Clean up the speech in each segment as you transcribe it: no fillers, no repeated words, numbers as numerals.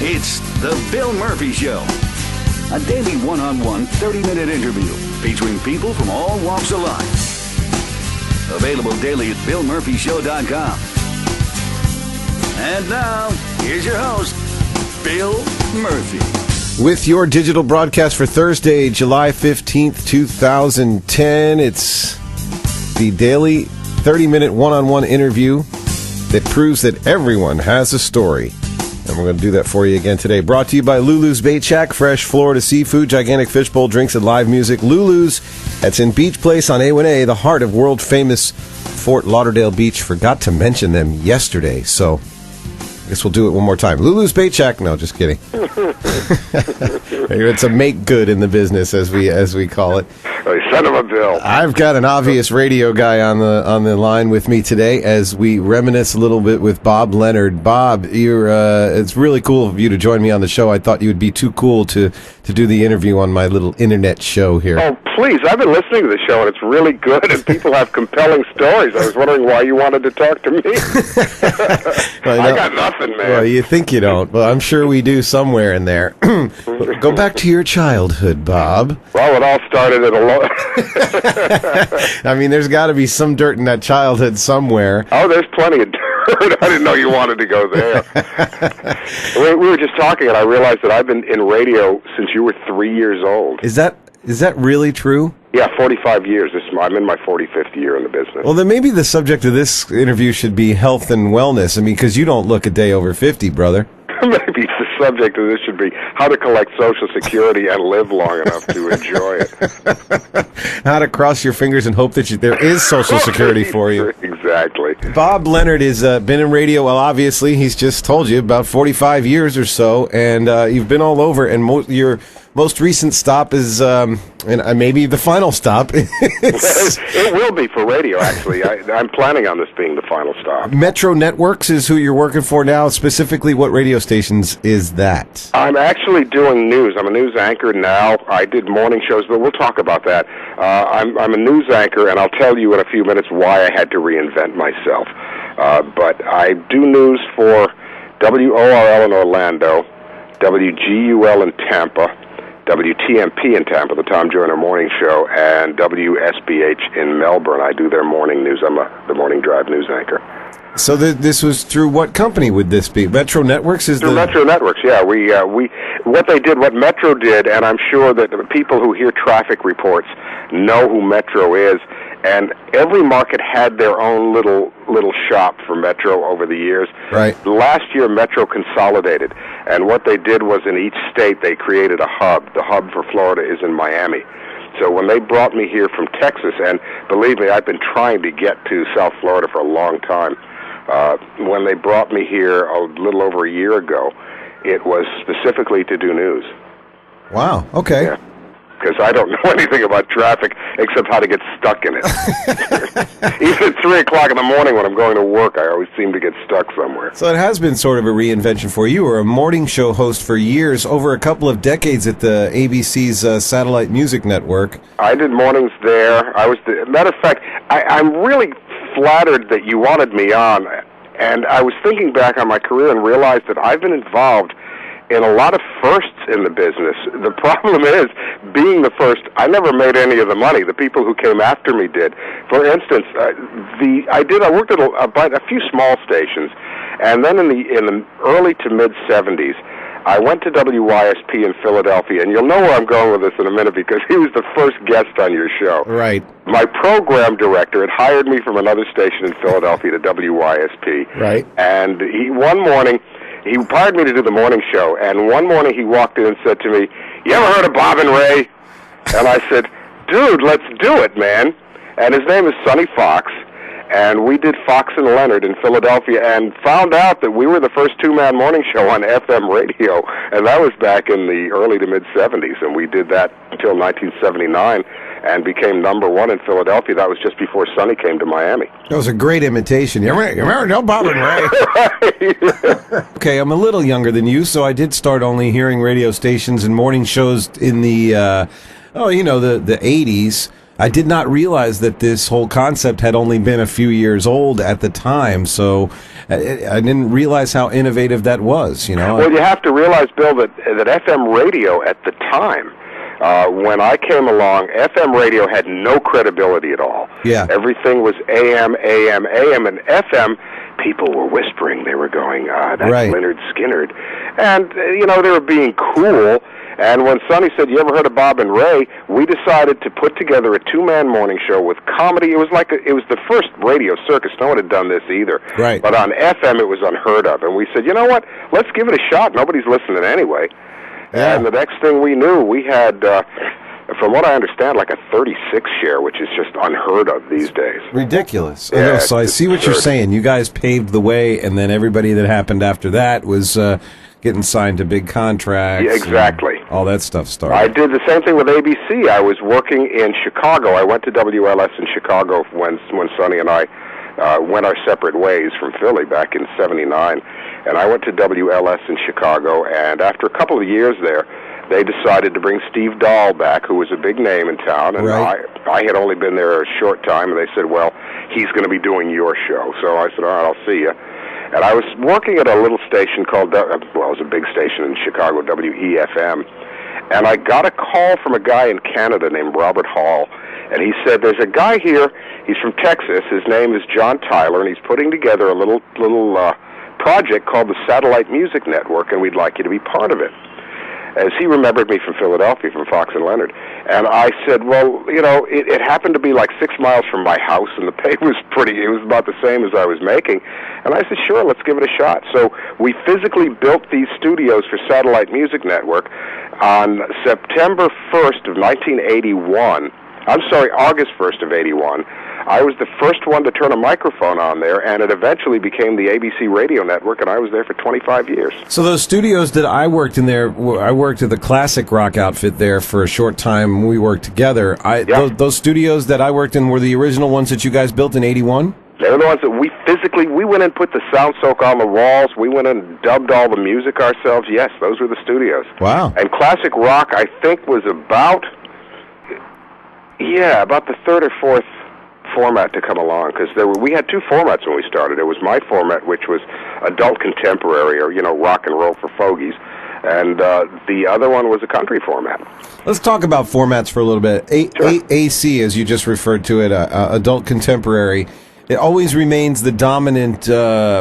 It's The Bill Murphy Show, a daily one-on-one 30-minute interview featuring people from all walks of life. Available daily at BillMurphyShow.com. And now, here's your host, Bill Murphy. With your digital broadcast for Thursday, July 15th, 2010, it's the daily 30-minute one-on-one interview that proves that everyone has a story. And we're going to do that for you again today. Brought to you by Lulu's Bait Shack, fresh Florida seafood, gigantic fishbowl drinks, and live music. Lulu's, that's in Beach Place on A1A, the heart of world-famous Fort Lauderdale Beach. Forgot to mention them yesterday, so I guess we'll do it one more time. Lulu's Bait Shack. No, just kidding. It's a make good in the business, as we call it. Son of a bill. I've got an obvious radio guy on the line with me today as we reminisce a little bit with Bob Leonard. Bob, it's really cool of you to join me on the show. I thought you would be too cool to do the interview on my little internet show here. Oh, please. I've been listening to the show, and it's really good, and people have compelling stories. I was wondering why you wanted to talk to me. Well, I got nothing, man. Well, you think you don't, but I'm sure we do somewhere in there. Go back to your childhood, Bob. Well, it all started at a I mean, there's got to be some dirt in that childhood somewhere. Oh, there's plenty of dirt. I didn't know you wanted to go there. We were just talking, and I realized that I've been in radio since you were 3 years old. Is that really true? Yeah, 45 years. I'm in my 45th year in the business. Well, then maybe the subject of this interview should be health and wellness. I mean, because you don't look a day over 50, brother. Maybe the subject of this should be how to collect Social Security and live long enough to enjoy it. How to cross your fingers and hope that there is Social Security for you. Exactly. Bob Leonard has been in radio, well, obviously, he's just told you, about 45 years or so, and you've been all over, and your most recent stop is, and maybe the final stop. It will be for radio, actually. I'm planning on this being the final stop. Metro Networks is who you're working for now. Specifically, what radio stations is that? I'm actually doing news. I'm a news anchor now. I did morning shows, but we'll talk about that. I'm a news anchor, and I'll tell you in a few minutes why I had to reinvent myself. But I do news for WORL in Orlando, WGUL in Tampa, WTMP in Tampa, the Tom Joyner Morning Show, and WSBH in Melbourne. I do their morning news. I'm the Morning Drive news anchor. So this was through what company would this be? Metro Networks is through Metro Networks. Yeah, we what Metro did, and I'm sure that the people who hear traffic reports know who Metro is. And every market had their own little shop for Metro over the years. Right. Last year, Metro consolidated, and what they did was in each state they created a hub. The hub for Florida is in Miami. So when they brought me here from Texas, and believe me, I've been trying to get to South Florida for a long time. When they brought me here a little over a year ago, it was specifically to do news. Wow. Okay. Yeah. Because I don't know anything about traffic except how to get stuck in it. Even at 3 o'clock in the morning when I'm going to work, I always seem to get stuck somewhere. So it has been sort of a reinvention for you. You were a morning show host for years, over a couple of decades at the ABC's Satellite Music Network. I did mornings there. Matter of fact, I'm really flattered that you wanted me on. And I was thinking back on my career and realized that I've been involved in a lot of firsts in the business. The problem is, being the first, I never made any of the money. The people who came after me did. For instance, I worked at a few small stations, and then in the early to mid '70s, I went to WYSP in Philadelphia, and you'll know where I'm going with this in a minute because he was the first guest on your show. Right. My program director had hired me from another station in Philadelphia to WYSP. Right. And one morning, he hired me to do the morning show, and one morning he walked in and said to me, "You ever heard of Bob and Ray?" And I said, "Dude, let's do it, man." And his name is Sonny Fox, and we did Fox and Leonard in Philadelphia and found out that we were the first two-man morning show on FM radio, and that was back in the early to mid-'70s, and we did that until 1979 and became number one in Philadelphia. That was just before Sonny came to Miami. That was a great imitation. You remember Bob and Ray? Okay, I'm a little younger than you, so I did start only hearing radio stations and morning shows in the, the 80s. I did not realize that this whole concept had only been a few years old at the time, so I didn't realize how innovative that was, you know. Well, you have to realize, Bill, that FM radio at the time, when I came along, FM radio had no credibility at all. Yeah. Everything was AM, AM, AM, and FM, people were whispering. They were going, that's right. Leonard Skinnerd. And, they were being cool. And when Sonny said, you ever heard of Bob and Ray, we decided to put together a two-man morning show with comedy. It was it was the first radio circus. No one had done this either. Right. But on FM, it was unheard of. And we said, you know what? Let's give it a shot. Nobody's listening anyway. Yeah. And the next thing we knew, we had, from what I understand, like a 36 share, which is just unheard of these days. Ridiculous. Yeah, I know, so I see what you're saying. You guys paved the way, and then everybody that happened after that was getting signed to big contracts. Yeah, exactly. All that stuff started. I did the same thing with ABC. I was working in Chicago. I went to WLS in Chicago when Sonny and I went our separate ways from Philly back in '79. And I went to WLS in Chicago, and after a couple of years there, they decided to bring Steve Dahl back, who was a big name in town, and right. I had only been there a short time, and they said, well, he's going to be doing your show. So I said, all right, I'll see you. And I was working at a little station called, it was a big station in Chicago, WEFM, and I got a call from a guy in Canada named Robert Hall, and he said, there's a guy here, he's from Texas, his name is John Tyler, and he's putting together a little project called the Satellite Music Network, and we'd like you to be part of it. As he remembered me from Philadelphia, from Fox and Leonard. And I said, well, it happened to be like 6 miles from my house, and the pay was it was about the same as I was making. And I said, sure, let's give it a shot. So we physically built these studios for Satellite Music Network on September 1st of 1981. I'm sorry, August 1st of 81. I was the first one to turn a microphone on there, and it eventually became the ABC radio network, and I was there for 25 years. So those studios that I worked in there, I worked at the Classic Rock outfit there for a short time. We worked together. Those studios that I worked in were the original ones that you guys built in 81? They were the ones that we went and put the sound soak on the walls. We went and dubbed all the music ourselves. Yes, those were the studios. Wow. And Classic Rock, I think, was about the third or fourth format to come along, because we had two formats when we started. It was my format, which was adult contemporary, or rock and roll for fogies, and the other one was a country format. Let's talk about formats for a little bit. Sure. AC, as you just referred to it, adult contemporary, it always remains the dominant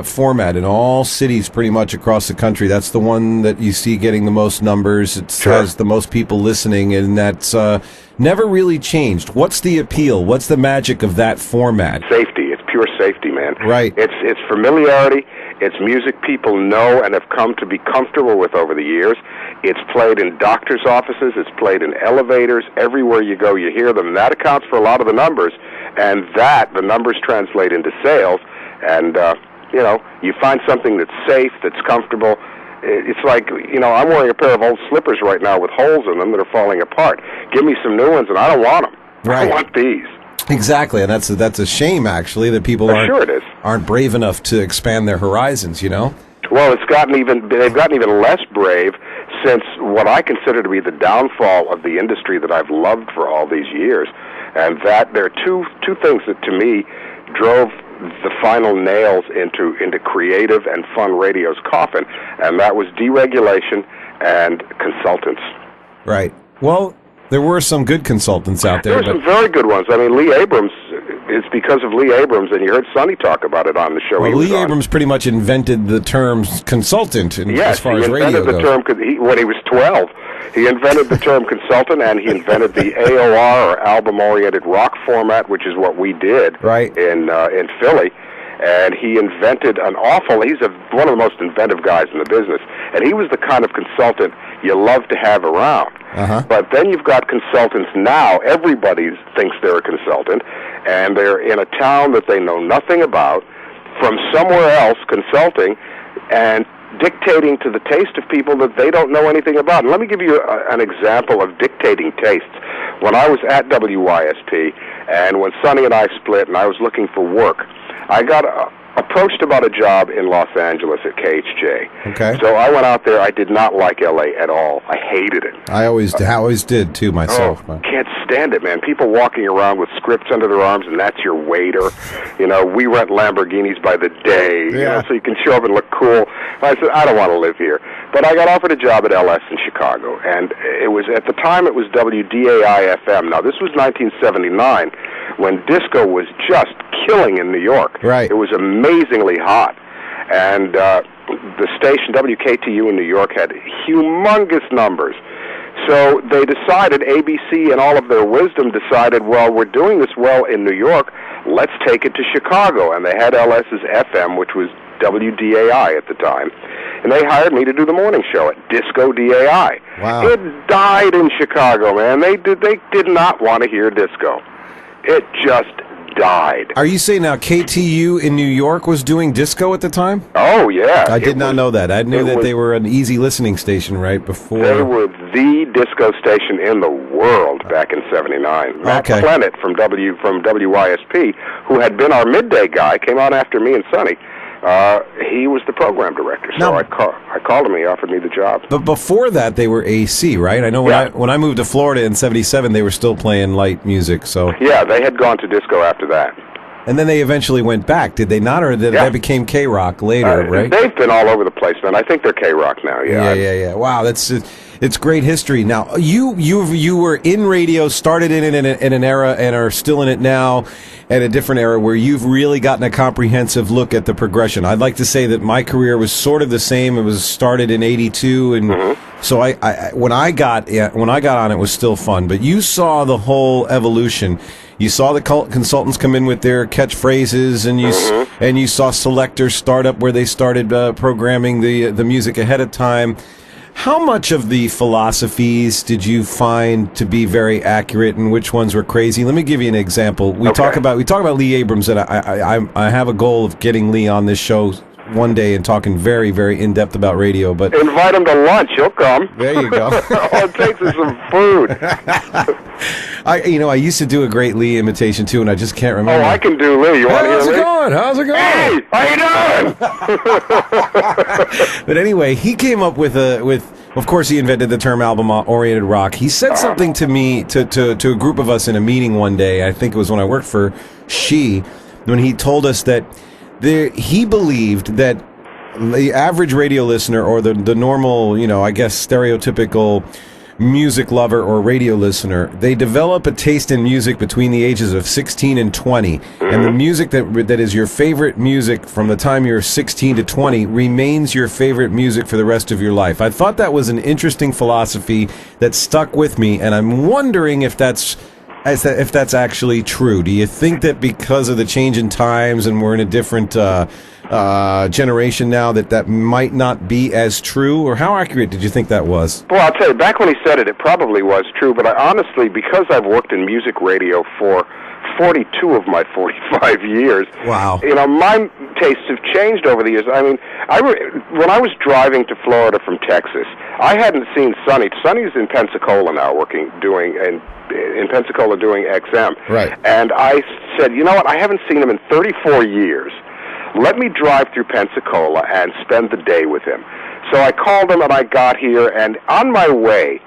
format in all cities pretty much across the country. That's the one that you see getting the most numbers. It has the most people listening, and that's never really changed. What's the appeal? What's the magic of that format? Safety. It's pure safety, man. Right. It's familiarity. It's music people know and have come to be comfortable with over the years. It's played in doctors' offices. It's played in elevators. Everywhere you go, you hear them. And that accounts for a lot of the numbers. And the numbers translate into sales. And, you find something that's safe, that's comfortable. It's like, I'm wearing a pair of old slippers right now with holes in them that are falling apart. Give me some new ones, and I don't want them. Right. I want these. Exactly, and that's a shame, actually, that people aren't brave enough to expand their horizons, Well, they've gotten even less brave since what I consider to be the downfall of the industry that I've loved for all these years. And that there are two things that, to me, drove the final nails into creative and fun radio's coffin, and that was deregulation and consultants. Right. Well, there were some good consultants out there. There were some very good ones. I mean, Lee Abrams, it's because of Lee Abrams, and you heard Sonny talk about it on the show. Well, Lee Abrams pretty much invented the term consultant as far as radio goes. Yes, he invented the term when he was 12. He invented the term consultant, and he invented the AOR, or album-oriented rock format, which is what we did in Philly. And he invented he's one of the most inventive guys in the business. And he was the kind of consultant you love to have around. Uh-huh. But then you've got consultants now. Everybody thinks they're a consultant, and they're in a town that they know nothing about, from somewhere else consulting, and dictating to the taste of people that they don't know anything about. And let me give you an example of dictating tastes. When I was at WYSP, and when Sonny and I split, and I was looking for work, I got approached about a job in Los Angeles at KHJ. Okay. So I went out there. I did not like L.A. at all. I hated it. I always did, too, myself. Can't stand it, man. People walking around with scripts under their arms, and that's your waiter. You know, we rent Lamborghinis by the day, you know, so you can show up and look cool. I said, I don't want to live here. But I got offered a job at LS in Chicago, and it was, at the time, it was WDAI-FM. Now, this was 1979, when disco was just killing in New York. Right. It was amazingly hot. And the station, WKTU in New York, had humongous numbers. So they decided, ABC in all of their wisdom decided, well, we're doing this well in New York, let's take it to Chicago. And they had LS's FM, which was WDAI at the time. And they hired me to do the morning show at Disco DAI. Wow. It died in Chicago, man. They did not want to hear disco. It just died. Are you saying now KTU in New York was doing disco at the time? Oh, yeah. I did not know that. I knew that they were an easy listening station right before. They were the disco station in the world back in '79. Matt Plennett from WYSP, who had been our midday guy, came on after me and Sonny. He was the program director, so I called him. He offered me the job. But before that, they were AC, right? I know when I moved to Florida in '77, they were still playing light music. So yeah, they had gone to disco after that. And then they eventually went back, did they not? Or did that became K-Rock later, right? They've been all over the place, man. I think they're K-Rock now, Yeah. Wow, it's great history. Now, you were in radio, started in an era, and are still in it now, at a different era where you've really gotten a comprehensive look at the progression. I'd like to say that my career was sort of the same. It was started in '82, and so I when I got on, it was still fun. But you saw the whole evolution. You saw the consultants come in with their catchphrases, and you saw selectors start up where they started programming the music ahead of time. How much of the philosophies did you find to be very accurate, and which ones were crazy? Let me give you an example. We talk about Lee Abrams, and I have a goal of getting Lee on this show one day and talking very, very in depth about radio. But invite him to lunch; he'll come. There you go. All it takes is some food. I used to do a great Lee imitation too, and I just can't remember. Oh, I can do Lee. You want to hear Lee? How's it going? Hey, how you doing? But anyway, he came up with of course, he invented the term album-oriented rock. He said something to me, to a group of us in a meeting one day. I think it was when I worked for She, when he told us that he believed that the average radio listener, or the normal, I guess stereotypical music lover or radio listener, they develop a taste in music between the ages of 16 and 20. And the music that is your favorite music from the time you're 16 to 20 remains your favorite music for the rest of your life. I thought that was an interesting philosophy that stuck with me, and I'm wondering if that's actually true. Do you think that because of the change in times and we're in a different generation now that might not be as true? Or how accurate did you think that was? Well, I'll tell you, back when he said it, it probably was true, but I honestly, because I've worked in music radio for 42 of my 45 years. Wow. My tastes have changed over the years. I mean, when I was driving to Florida from Texas, I hadn't seen Sonny. Sonny's in Pensacola now doing XM. Right. And I said, you know what, I haven't seen him in 34 years. Let me drive through Pensacola and spend the day with him. So I called him, and I got here, and on my way,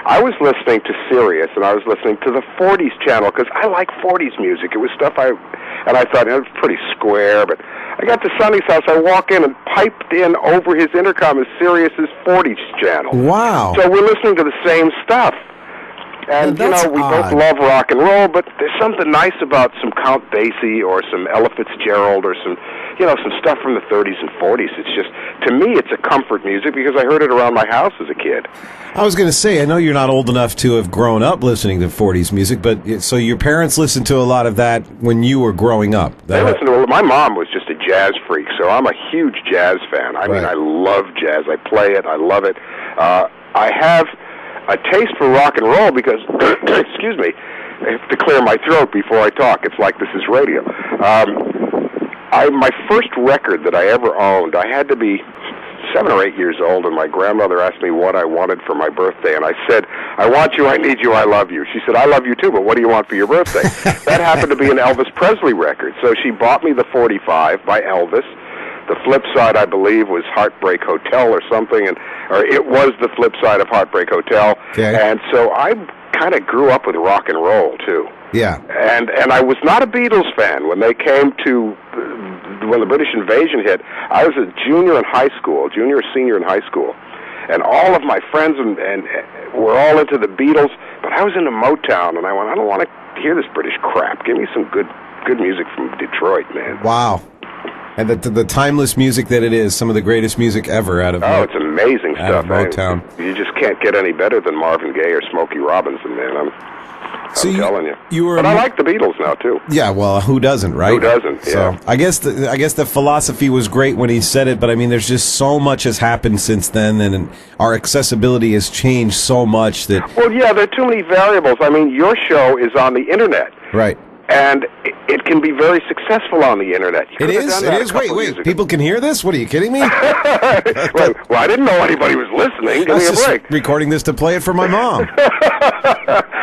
I was listening to Sirius, and I was listening to the 40s channel, because I like 40s music. It was stuff I thought, it was pretty square, but I got to Sonny's house, I walk in and piped in over his intercom is Sirius's 40s channel. Wow. So we're listening to the same stuff. And, we both love rock and roll, but there's something nice about some Count Basie or some Ella Fitzgerald or some stuff from the 30s and 40s. It's just, to me, it's a comfort music because I heard it around my house as a kid. I was going to say, I know you're not old enough to have grown up listening to 40s music, but so your parents listened to a lot of that when you were growing up. My mom was just a jazz freak, so I'm a huge jazz fan. I mean, I love jazz. I play it. I love it. I have a taste for rock and roll because, excuse me, I have to clear my throat before I talk. It's like this is radio. My first record that I ever owned, I had to be 7 or 8 years old, and my grandmother asked me what I wanted for my birthday, and I said, I want you, I need you, I love you. She said, I love you too, but what do you want for your birthday? That happened to be an Elvis Presley record, so she bought me the 45 by Elvis. The flip side, I believe, was Heartbreak Hotel or something, or it was the flip side of Heartbreak Hotel. Okay. And so I kind of grew up with rock and roll, too. Yeah. And I was not a Beatles fan. When they came to, when the British invasion hit, I was a junior or senior in high school. And all of my friends and were all into the Beatles, but I was into Motown, and I went, I don't want to hear this British crap. Give me some good music from Detroit, man. Wow. And the timeless music that it is, some of the greatest music ever out of it's amazing stuff. Motown. You just can't get any better than Marvin Gaye or Smokey Robinson, man. I'm telling you. But I like the Beatles now too. Yeah, well, who doesn't, right? Who doesn't? Yeah. So I guess the philosophy was great when he said it, but I mean, there's just so much has happened since then, and our accessibility has changed so much that. Well, yeah, there are too many variables. I mean, your show is on the internet, right? And it can be very successful on the internet. It is. Wait. People can hear this? What, are you kidding me? well, I didn't know anybody was listeing. Give me a break. Recording this to play it for my mom.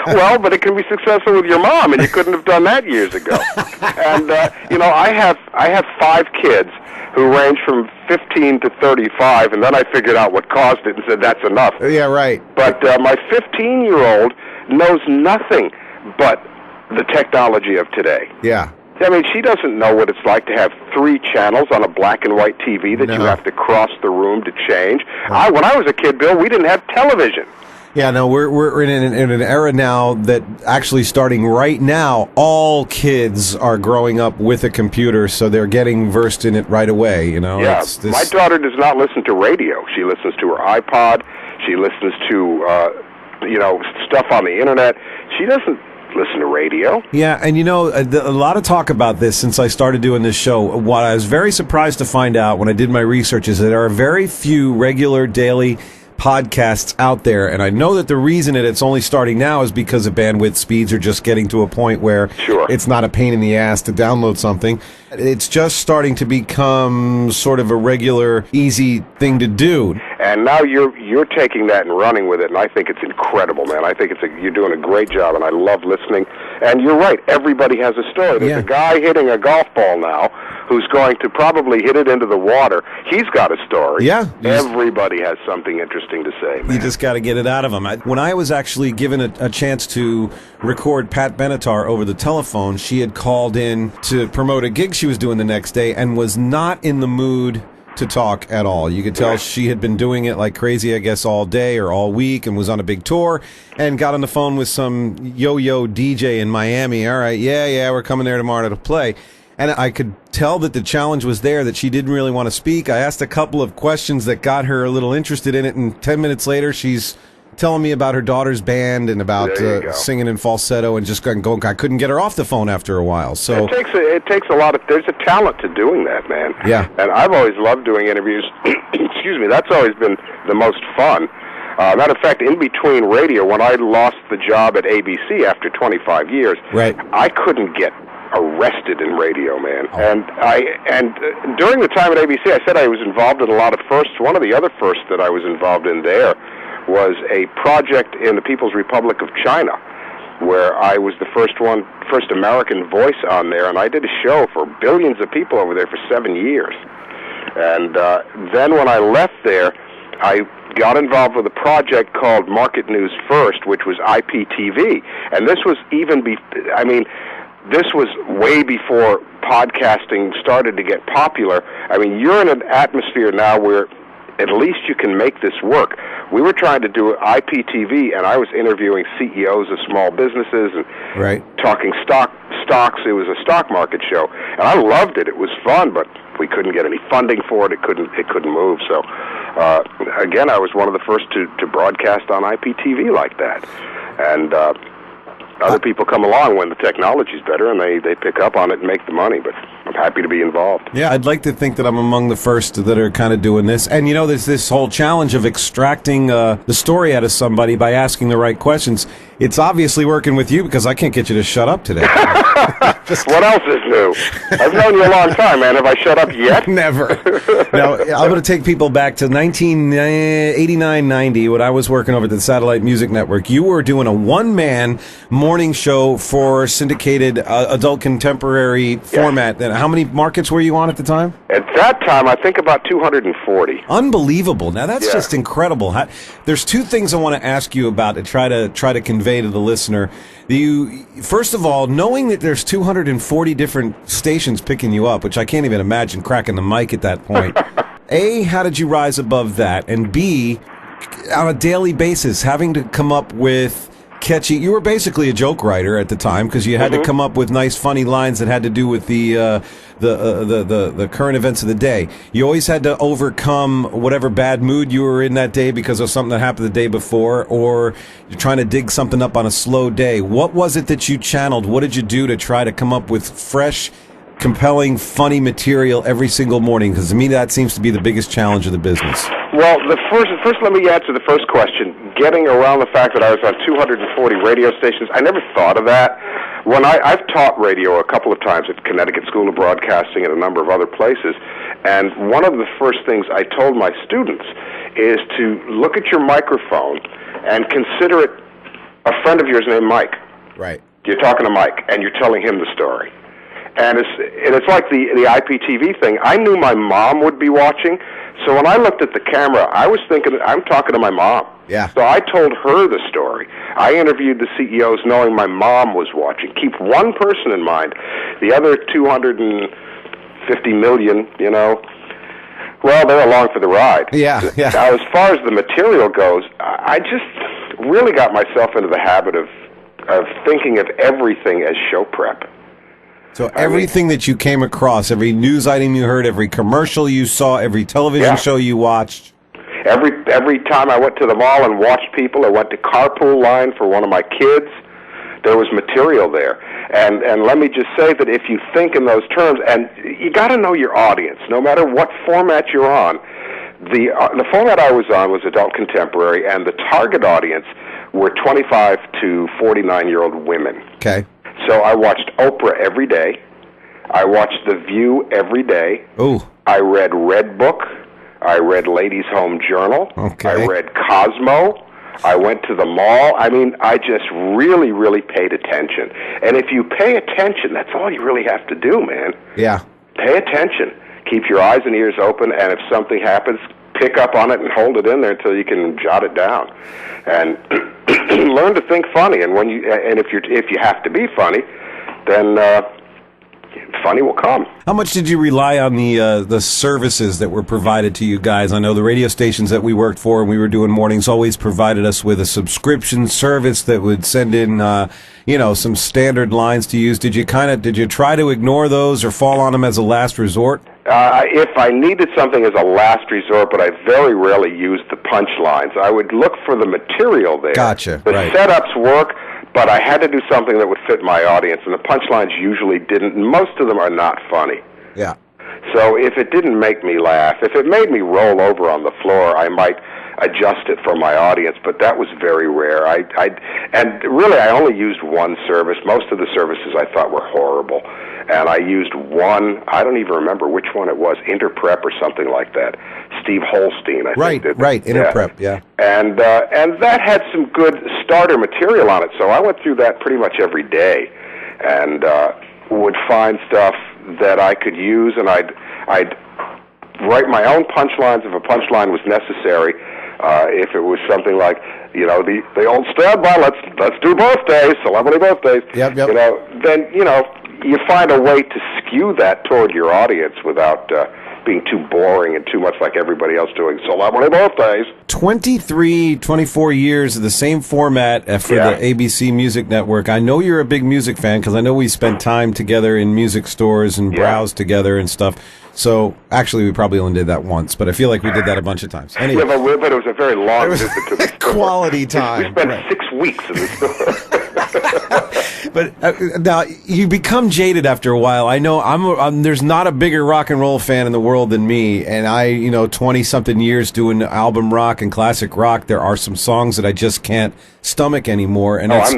Well, but it can be successful with your mom, and you couldn't have done that years ago. And I have 5 kids who range from 15 to 35, and then I figured out what caused it and said that's enough. Yeah, right. But my 15-year-old knows nothing but the technology of today. Yeah. I mean, she doesn't know what it's like to have 3 channels on a black and white TV that you have to cross the room to change. Right. When I was a kid, Bill, we didn't have television. Yeah, no, we're in an era now that actually starting right now, all kids are growing up with a computer, so they're getting versed in it right away, you know? Yeah, my daughter does not listen to radio. She listens to her iPod. She listens to, stuff on the internet. She doesn't listen to radio. Yeah, and a lot of talk about this since I started doing this show. What I was very surprised to find out when I did my research is that there are very few regular daily podcasts out there, and I know that the reason that it's only starting now is because of bandwidth speeds are just getting to a point where it's not a pain in the ass to download something. It's just starting to become sort of a regular, easy thing to do. And now you're taking that and running with it, and I think it's incredible, man. I think you're doing a great job, and I love listening. And you're right, everybody has a story. There's a guy hitting a golf ball now who's going to probably hit it into the water. He's got a story. Yeah. Everybody has something interesting to say, man. You just got to get it out of them. When I was actually given a chance to record Pat Benatar over the telephone, she had called in to promote a gig she was doing the next day and was not in the mood to talk at all. You could tell she had been doing it like crazy, I guess, all day or all week, and was on a big tour, and got on the phone with some yo-yo DJ in Miami. All right, yeah, we're coming there tomorrow to play. And I could tell that the challenge was there, that she didn't really want to speak. I asked a couple of questions that got her a little interested in it, and 10 minutes later, she's telling me about her daughter's band and about singing in falsetto, and just going. I couldn't get her off the phone after a while. So it takes a lot of. There's a talent to doing that, man. Yeah. And I've always loved doing interviews. Excuse me. That's always been the most fun. Matter of fact, in between radio, when I lost the job at ABC after 25 years, I couldn't get arrested in radio, man. Oh. And during the time at ABC, I said I was involved in a lot of firsts. One of the other firsts that I was involved in there was a project in the People's Republic of China, where I was the first American voice on there, and I did a show for billions of people over there for 7 years. And then when I left there, I got involved with a project called Market News First, which was IPTV. And this was this was way before podcasting started to get popular. I mean, you're in an atmosphere now where at least you can make this work. We were trying to do IPTV, and I was interviewing CEOs of small businesses and talking stocks. It was a stock market show, and I loved it. It was fun, but we couldn't get any funding for it. It couldn't move. So, again, I was one of the first to broadcast on IPTV like that. And other people come along when the technology's better, and they pick up on it and make the money. But I'm happy to be involved. Yeah, I'd like to think that I'm among the first that are kind of doing this. And, there's this whole challenge of extracting the story out of somebody by asking the right questions. It's obviously working with you because I can't get you to shut up today. What else is new? I've known you a long time, man. Have I shut up yet? Never. Now, I'm going to take people back to 1989-90 when I was working over at the Satellite Music Network. You were doing a one-man morning show for syndicated adult contemporary format. And how many markets were you on at the time? At that time, I think about 240. Unbelievable. Now, that's just incredible. There's two things I want to ask you about to try to convey to the listener. First of all, knowing that there's 240 different stations picking you up, which I can't even imagine cracking the mic at that point. A, how did you rise above that? And B, on a daily basis, having to come up with catchy. You were basically a joke writer at the time because you had to come up with nice, funny lines that had to do with the current events of the day. You always had to overcome whatever bad mood you were in that day because of something that happened the day before, or you're trying to dig something up on a slow day. What was it that you channeled? What did you do to try to come up with fresh, compelling, funny material every single morning? Because to me, that seems to be the biggest challenge of the business. Well, first, let me answer the first question. Getting around the fact that I was on 240 radio stations, I never thought of that. When I've taught radio a couple of times at Connecticut School of Broadcasting and a number of other places, and one of the first things I told my students is to look at your microphone and consider it a friend of yours named Mike. Right. You're talking to Mike, and you're telling him the story. And it's like the IPTV thing. I knew my mom would be watching, so when I looked at the camera, I was thinking, I'm talking to my mom. Yeah. So I told her the story. I interviewed the CEOs knowing my mom was watching. Keep one person in mind. The other 250 million, well, they're along for the ride. Yeah. Now, as far as the material goes, I just really got myself into the habit of thinking of everything as show prep. So everything that you came across, every news item you heard, every commercial you saw, every television show you watched. Every time I went to the mall and watched people, I went to Carpool Line for one of my kids, there was material there. And let me just say that if you think in those terms, and you got to know your audience, no matter what format you're on. The format I was on was adult contemporary, and the target audience were 25 to 49-year-old women. Okay. So I watched Oprah every day. I watched The View every day. Ooh. I read Redbook. I read Ladies' Home Journal. Okay. I read Cosmo. I went to the mall. I mean, I just really, really paid attention. And if you pay attention, that's all you really have to do, man. Yeah. Pay attention. Keep your eyes and ears open, and if something happens, pick up on it and hold it in there until you can jot it down. And learn to think funny. And if you have to be funny, then funny will come. How much did you rely on the services that were provided to you guys? I know the radio stations that we worked for and we were doing mornings always provided us with a subscription service that would send in some standard lines to use. Did you try to ignore those or fall on them as a last resort? If I needed something as a last resort, but I very rarely used the punchlines. I would look for the material there. Gotcha. The right. setups work, but I had to do something that would fit my audience, and the punchlines usually didn't. And most of them are not funny. Yeah. So if it didn't make me laugh, if it made me roll over on the floor, I might adjust it for my audience, but that was very rare. And really, I only used one service. Most of the services I thought were horrible. And I used one, I don't even remember which one it was, Interprep or something like that. Steve Holstein, I think. Right, Interprep, yeah. And that had some good starter material on it, so I went through that pretty much every day and would find stuff that I could use, and I'd write my own punchlines if a punchline was necessary. If it was something like, the old standby, let's do birthdays, celebrity birthdays. Yep. Then you find a way to skew that toward your audience without being too boring and too much like everybody else doing celebrity birthdays. 24 years of the same format for the ABC Music Network. I know you're a big music fan because I know we spent time together in music stores and browsed together and stuff. So, actually, we probably only did that once, but I feel like we did that a bunch of times. Anyway. Yeah, but it was a very long visit to the store. Quality time. We spent 6 weeks in the store. But now you become jaded after a while. I know there's not a bigger rock and roll fan in the world than me, and 20-something years doing album rock and classic rock, there are some songs that I just can't stomach anymore, and that's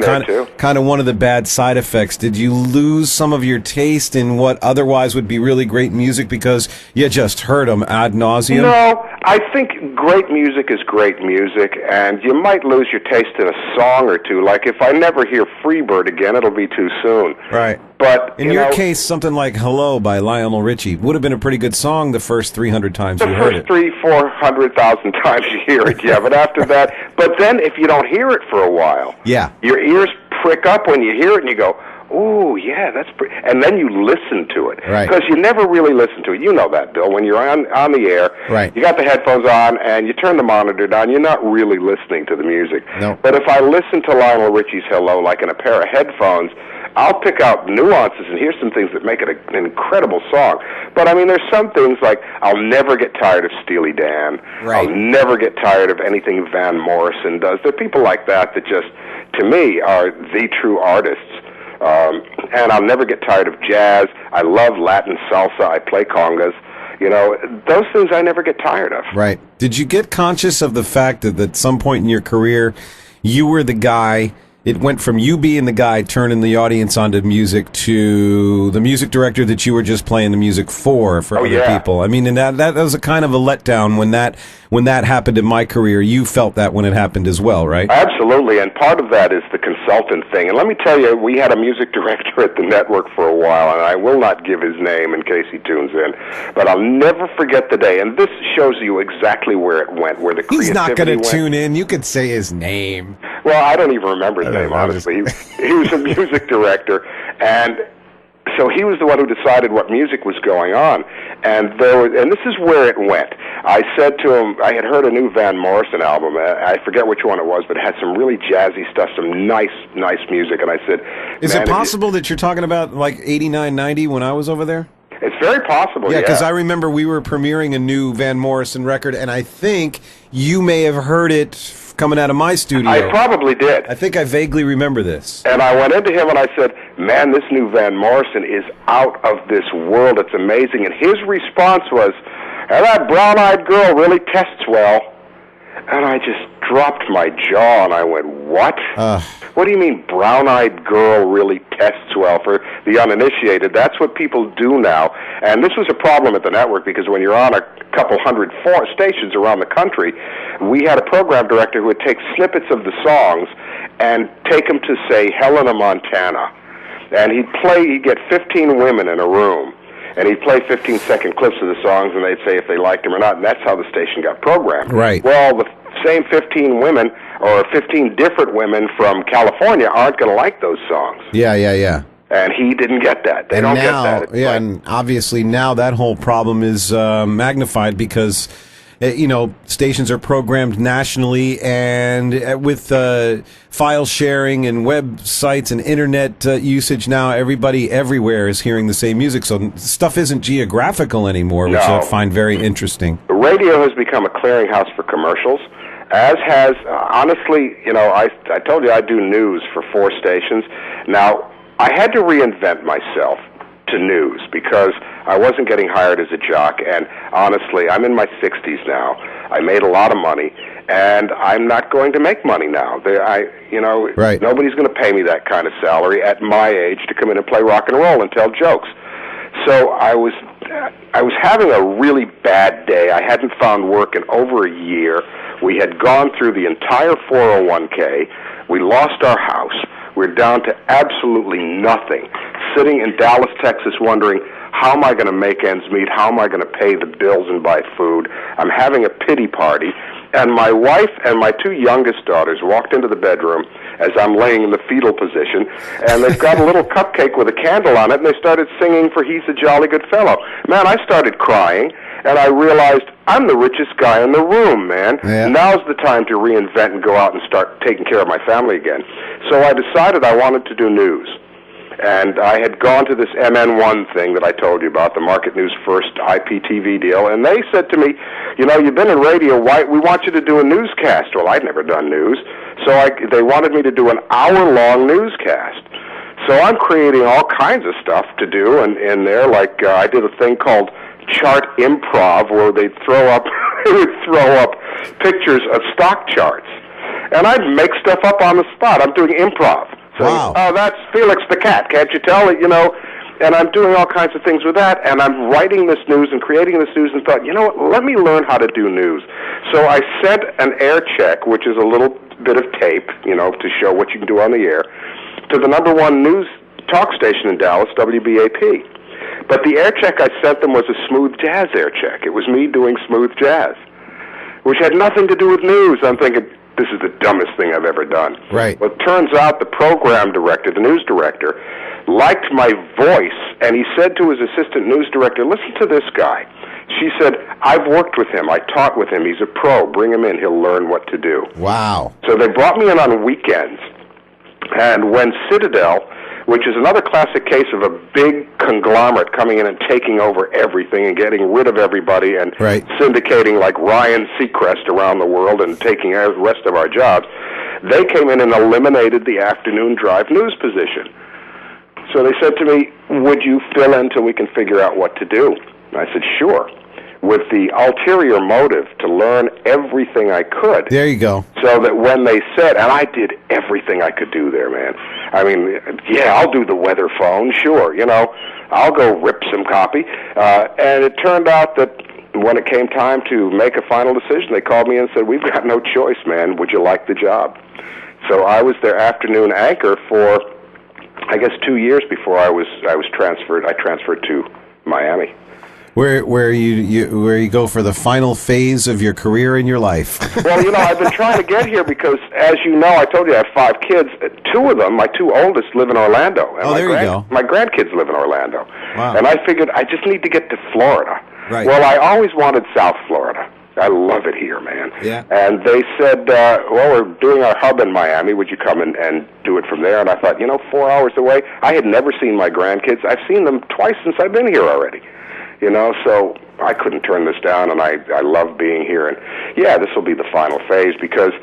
kind of one of the bad side effects. Did you lose some of your taste in what otherwise would be really great music because you just heard them ad nauseum? No, I think great music is great music, and you might lose your taste in a song or two. Like if I never hear Freebird again, it'll be too soon. Right. But in your case, something like Hello by Lionel Richie would have been a pretty good song the first 300 times you heard it. The first 400,000 times you hear it, yeah. But after that, but then if you don't hear it for a while, yeah, your ears prick up when you hear it and you go, "Ooh, yeah, that's pretty," and then you listen to it. Right. Because you never really listen to it. You know that, Bill. When you're on the air, right, you got the headphones on and you turn the monitor down, you're not really listening to the music. No. But if I listen to Lionel Richie's Hello like in a pair of headphones, I'll pick out nuances and hear some things that make it an incredible song. But, I mean, there's some things like I'll never get tired of Steely Dan. Right. I'll never get tired of anything Van Morrison does. There are people like that just, to me, are the true artists. And I'll never get tired of jazz. I love Latin salsa. I play congas. Those things I never get tired of. Right. Did you get conscious of the fact that at some point in your career, you were the guy? It went from you being the guy turning the audience onto music to the music director that you were just playing the music for other people. I mean, and that was a kind of a letdown when that happened in my career. You felt that when it happened as well, right? Absolutely, and part of that is the consultant thing. And let me tell you, we had a music director at the network for a while, and I will not give his name in case he tunes in, but I'll never forget the day. And this shows you exactly where it went, where the creativity He's not going to went. tune in. You could say his name. Well, I don't even remember his name, honestly. He was a music director, and so he was the one who decided what music was going on. And this is where it went. I said to him, I had heard a new Van Morrison album. I forget which one it was, but it had some really jazzy stuff, some nice music. And I said, is it possible that you're talking about like 89, 90 when I was over there? It's very possible, yeah. Because I remember we were premiering a new Van Morrison record, and I think you may have heard it coming out of my studio. I probably did. I think I vaguely remember this. And I went into him and I said, "Man, this new Van Morrison is out of this world. It's amazing." And his response was, "And that brown-eyed girl really tests well." And I just dropped my jaw and I went, "What? What do you mean brown-eyed girl really tests well?" For the uninitiated, that's what people do now. And this was a problem at the network because when you're on a couple hundred stations around the country, we had a program director who would take snippets of the songs and take them to, say, Helena, Montana. And he'd get 15 women in a room. And he'd play 15-second clips of the songs, and they'd say if they liked them or not, and that's how the station got programmed. Right. Well, the same 15 women, or 15 different women from California aren't going to like those songs. Yeah. And he didn't get that. They don't get that. And obviously now that whole problem is magnified because stations are programmed nationally, and with file sharing and websites and internet usage now, everybody everywhere is hearing the same music. So stuff isn't geographical anymore, which I find very interesting. The radio has become a clearinghouse for commercials, as has, honestly, I told you I do news for 4 stations. Now, I had to reinvent myself to news because I wasn't getting hired as a jock, and honestly, I'm in my 60s now. I made a lot of money, and I'm not going to make money now. Right. Nobody's going to pay me that kind of salary at my age to come in and play rock and roll and tell jokes. So I was having a really bad day. I hadn't found work in over a year. We had gone through the entire 401k. We lost our house. We're down to absolutely nothing. Sitting in Dallas, Texas, wondering, how am I going to make ends meet? How am I going to pay the bills and buy food? I'm having a pity party. And my wife and my 2 youngest daughters walked into the bedroom as I'm laying in the fetal position, and they've got a little cupcake with a candle on it, and they started singing for He's a Jolly Good Fellow. Man, I started crying, and I realized I'm the richest guy in the room, man. Yeah. Now's the time to reinvent and go out and start taking care of my family again. So I decided I wanted to do news. And I had gone to this MN1 thing that I told you about, the Market News First IPTV deal, and they said to me, you've been in radio, we want you to do a newscast. Well, I'd never done news, so they wanted me to do an hour-long newscast. So I'm creating all kinds of stuff to do in there. Like I did a thing called Chart Improv, where they would throw up pictures of stock charts, and I'd make stuff up on the spot. I'm doing improv. Saying, wow. Oh, that's Felix the cat. Can't you tell it? And I'm doing all kinds of things with that, and I'm writing this news and creating this news, and thought, you know what, let me learn how to do news. So I sent an air check, which is a little bit of tape, to show what you can do on the air, to the number one news talk station in Dallas, WBAP. But the air check I sent them was a smooth jazz air check. It was me doing smooth jazz, which had nothing to do with news. I'm thinking, this is the dumbest thing I've ever done. Right. Well, it turns out the program director, the news director, liked my voice, and he said to his assistant news director, listen to this guy. She said, I've worked with him. I taught with him. He's a pro. Bring him in. He'll learn what to do. Wow. So they brought me in on weekends, and when Citadel, which is another classic case of a big conglomerate coming in and taking over everything and getting rid of everybody and syndicating like Ryan Seacrest around the world and taking the rest of our jobs, they came in and eliminated the afternoon drive news position. So they said to me, would you fill in till we can figure out what to do? And I said, sure, with the ulterior motive to learn everything I could. There you go. So that when they said, and I did everything I could do there, man. I mean, yeah, I'll do the weather phone, sure, I'll go rip some copy. And it turned out that when it came time to make a final decision, they called me and said, we've got no choice, man. Would you like the job? So I was their afternoon anchor for, I guess, 2 years before I was transferred. I transferred to Miami. Where you go for the final phase of your career in your life. Well, I've been trying to get here because, as you know, I told you I have 5 kids. 2 of them, my 2 oldest, live in Orlando. And there you go. My grandkids live in Orlando. Wow. And I figured I just need to get to Florida. Right. Well, I always wanted South Florida. I love it here, man. Yeah. And they said, well, we're doing our hub in Miami. Would you come and do it from there? And I thought, 4 hours away. I had never seen my grandkids. I've seen them twice since I've been here already. So I couldn't turn this down, and I love being here. And, yeah, this will be the final phase because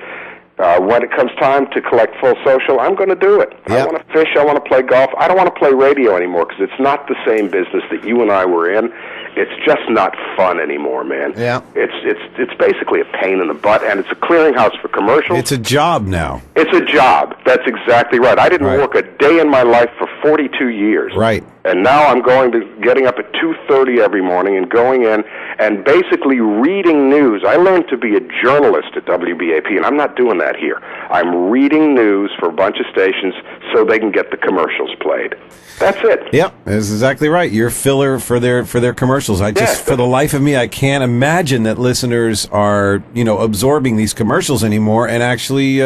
when it comes time to collect full social, I'm going to do it. Yep. I want to fish. I want to play golf. I don't want to play radio anymore because it's not the same business that you and I were in. It's just not fun anymore, man. Yeah. It's basically a pain in the butt, and it's a clearinghouse for commercials. It's a job now. It's a job. That's exactly right. I didn't work a day in my life for 42 years. Right. And now I'm getting up at 2:30 every morning and going in and basically reading news. I learned to be a journalist at WBAP, and I'm not doing that here. I'm reading news for a bunch of stations so they can get the commercials played. That's it. Yep, that's exactly right. You're filler for their commercials. For the life of me, I can't imagine that listeners are, absorbing these commercials anymore and actually,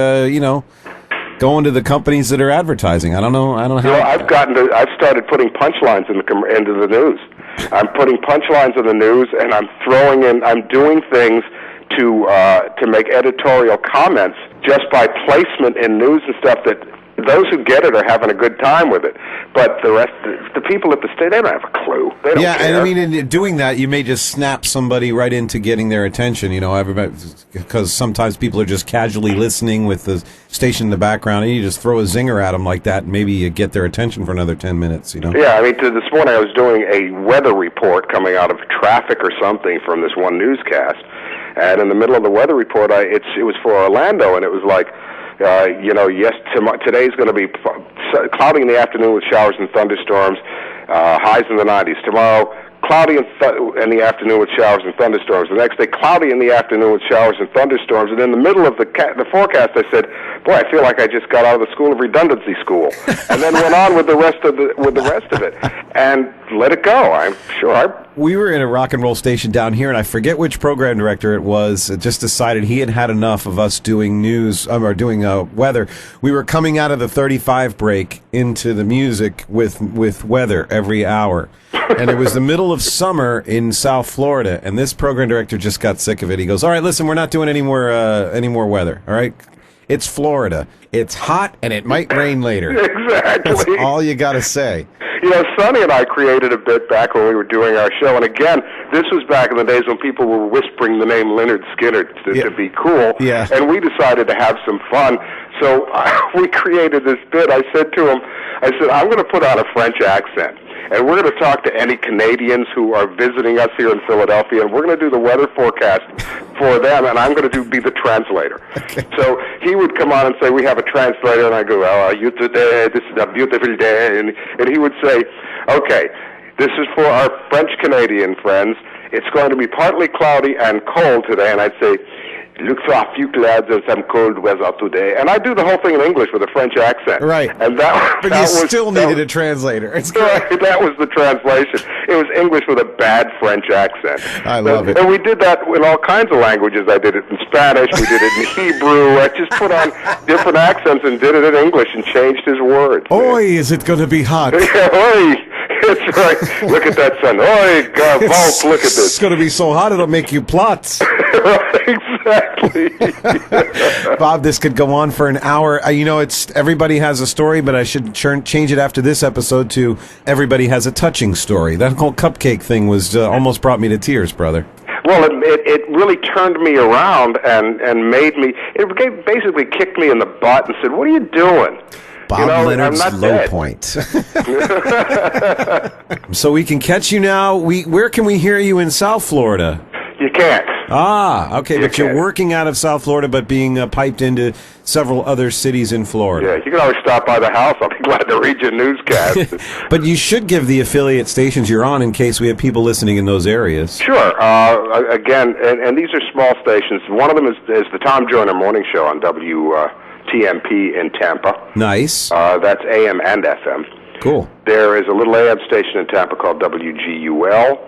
going to the companies that are advertising. I don't know how. I've started putting punchlines into the news. I'm putting punchlines in the news, and I'm doing things to make editorial comments just by placement in news and stuff that those who get it are having a good time with it. But the rest, the people at the state, they don't have a clue. They don't care. And I mean, in doing that, you may just snap somebody right into getting their attention, because sometimes people are just casually listening with the station in the background, and you just throw a zinger at them like that, and maybe you get their attention for another 10 minutes, Yeah, I mean, this morning I was doing a weather report coming out of traffic or something from this one newscast, and in the middle of the weather report, it was for Orlando, and it was like, today's going to be cloudy in the afternoon with showers and thunderstorms, highs in the 90s. Tomorrow, cloudy in the afternoon with showers and thunderstorms. The next day, cloudy in the afternoon with showers and thunderstorms. And in the middle of the forecast, I said, "Boy, I feel like I just got out of the School of Redundancy school," and then went on with the rest of it, and let it go. I'm sure. We were in a rock and roll station down here, and I forget which program director it was. Just decided he had enough of us doing news or doing weather. We were coming out of the 35 break into the music with weather every hour. And it was the middle of summer in South Florida, and this program director just got sick of it. He goes, "All right, listen, we're not doing any more weather. All right, it's Florida. It's hot, and it might rain later." Exactly. That's all you got to say. Sonny and I created a bit back when we were doing our show, and again, this was back in the days when people were whispering the name Leonard Skinner to be cool, and we decided to have some fun. So we created this bit. I said to him, I'm going to put on a French accent. And we're going to talk to any Canadians who are visiting us here in Philadelphia, and we're going to do the weather forecast for them, and I'm going to be the translator. Okay. So he would come on and say, we have a translator, and I go, you today, this is a beautiful day, and he would say, okay, this is for our French-Canadian friends. It's going to be partly cloudy and cold today, and I'd say, look for a few clouds and some cold weather today. And I do the whole thing in English with a French accent. Right. And but you still needed a translator. It's right. That was the translation. It was English with a bad French accent. I love it. And we did that in all kinds of languages. I did it in Spanish. We did it in Hebrew. I just put on different accents and did it in English and changed his words. Oi, is it going to be hot? Oi. That's right. Look at that sun. Oi, God, Volk, look at this. It's going to be so hot it'll make you plots. Exactly. Bob, this could go on for an hour. It's everybody has a story, but I should change it after this episode to everybody has a touching story. That whole cupcake thing was almost brought me to tears, brother. Well, it really turned me around and made me. It basically kicked me in the butt and said, "What are you doing?" Bob Leonard's low point. So we can catch you now. Where can we hear you in South Florida? You can't. Okay, but you're working out of South Florida, but being piped into several other cities in Florida. Yeah, you can always stop by the house. I'll be glad to read your newscast. But you should give the affiliate stations you're on in case we have people listening in those areas. Sure. Again, and these are small stations. One of them is the Tom Joyner Morning Show on WTMP in Tampa. Nice. That's AM and FM. Cool. There is a little AM station in Tampa called WGUL.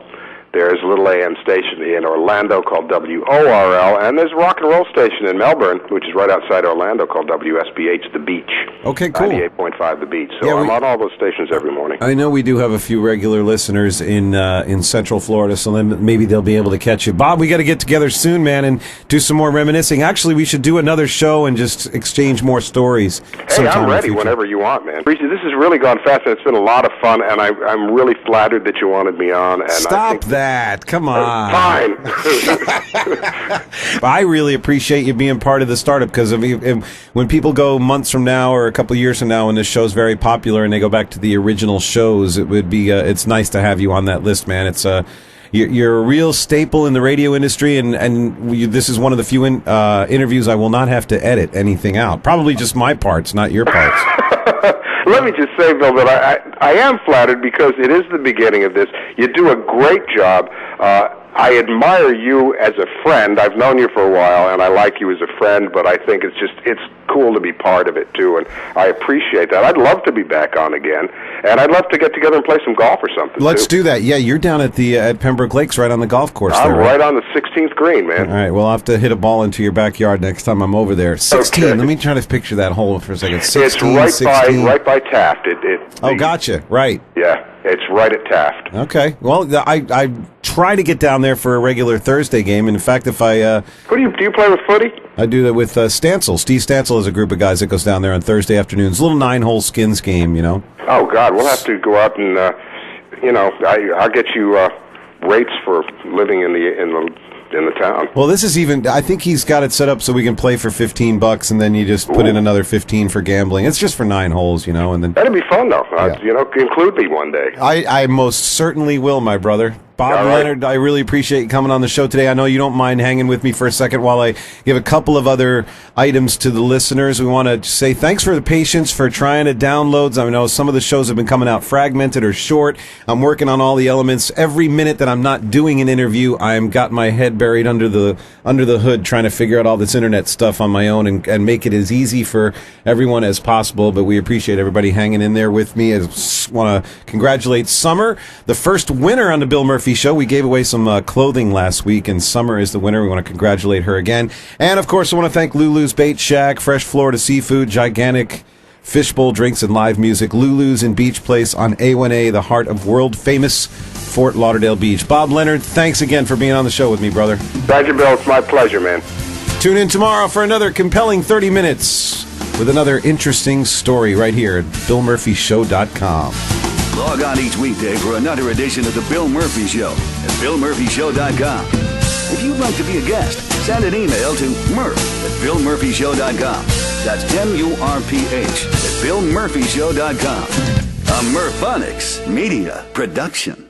There's a little AM station in Orlando called WORL, and there's a rock and roll station in Melbourne, which is right outside Orlando, called WSBH The Beach. Okay, cool. 98.5 The Beach. So I'm on all those stations every morning. I know we do have a few regular listeners in Central Florida, so then maybe they'll be able to catch you. Bob, we got to get together soon, man, and do some more reminiscing. Actually, we should do another show and just exchange more stories. Hey, I'm ready whenever you want, man. This has really gone fast, and it's been a lot of fun, and I'm really flattered that you wanted me on. And Stop that. Come on. Fine. I really appreciate you being part of the startup, because when people go months from now or a couple years from now when this show's very popular and they go back to the original shows, it would be it's nice to have you on that list, man. It's you're a real staple in the radio industry, and this is one of the few interviews I will not have to edit anything out. Probably just my parts, not your parts. Let me just say, Bill, that I am flattered because it is the beginning of this. You do a great job. I admire you as a friend. I've known you for a while, and I like you as a friend, but I think it's cool to be part of it, too, and I appreciate that. I'd love to be back on again, and I'd love to get together and play some golf or something, Let's do that. Yeah, you're down at Pembroke Lakes, right on the golf course I'm there, right on the 16th green, man. All right, well, I'll have to hit a ball into your backyard next time I'm over there. 16, okay. Let me try to picture that hole for a second. 16, it's right by Taft. Gotcha, right. Yeah. It's right at Taft. Okay. Well, I try to get down there for a regular Thursday game. And in fact, if I... do you play with footy? I do that with Stancil. Steve Stancil is a group of guys that goes down there on Thursday afternoons. A little 9-hole skins game, you know. Oh, God. We'll have to go out and, I'll get you rates for living in the town. Well, this is I think he's got it set up so we can play for $15, and then you just put in another 15 for gambling. It's just for 9 holes, you know, and then that'd be fun though. Include me one day. I most certainly will, my brother. Bob Leonard, I really appreciate you coming on the show today. I know you don't mind hanging with me for a second while I give a couple of other items to the listeners. We want to say thanks for the patience for trying to download. I know some of the shows have been coming out fragmented or short. I'm working on all the elements. Every minute that I'm not doing an interview, I'm got my head buried under the hood trying to figure out all this internet stuff on my own and make it as easy for everyone as possible. But we appreciate everybody hanging in there with me. I want to congratulate Summer, the first winner on the Bill Murphy Show. We gave away some clothing last week, and Summer is the winner. We want to congratulate her again. And, of course, I want to thank Lulu's Bait Shack, fresh Florida seafood, gigantic fishbowl drinks, and live music. Lulu's and Beach Place on A1A, the heart of world-famous Fort Lauderdale Beach. Bob Leonard, thanks again for being on the show with me, brother. Thank you, Bill. It's my pleasure, man. Tune in tomorrow for another compelling 30 minutes with another interesting story right here at BillMurphyShow.com. Log on each weekday for another edition of The Bill Murphy Show at BillMurphyShow.com. If you'd like to be a guest, send an email to murph@BillMurphyShow.com. That's MURPH at BillMurphyShow.com. A Murphonics Media Production.